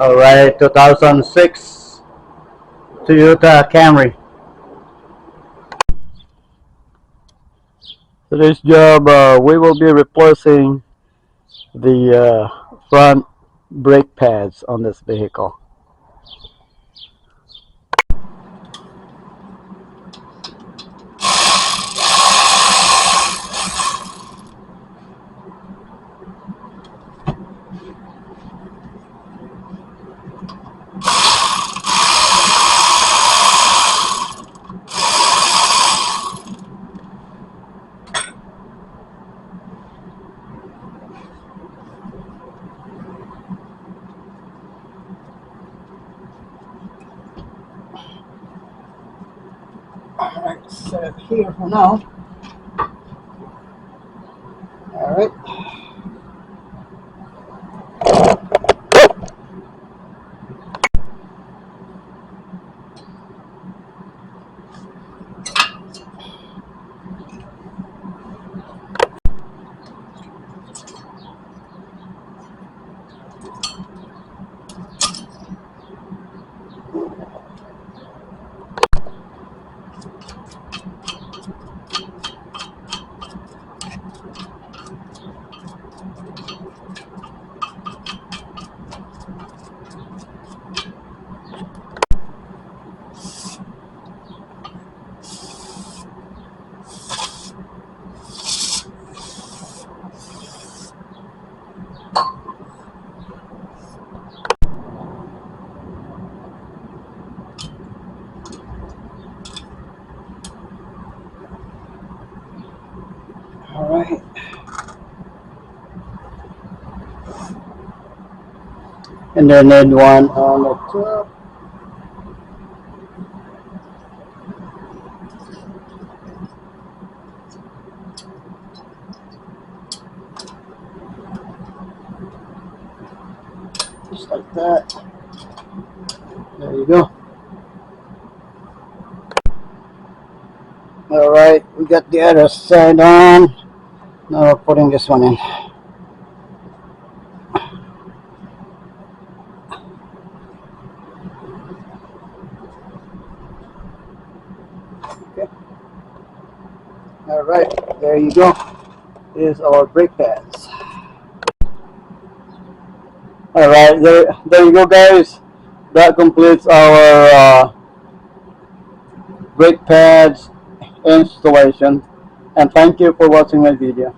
Alright, 2006 Toyota Camry. For this job, we will be replacing the front brake pads on this vehicle. Alright, set it here for now. Alright. Alright. And then one on the top. Just like that. There you go. Alright, we got the other side on. Now we're putting this one in. Okay. Alright, there you go. Here's our brake pads. Alright, there you go, guys. That completes our brake pads installation. And thank you for watching my video.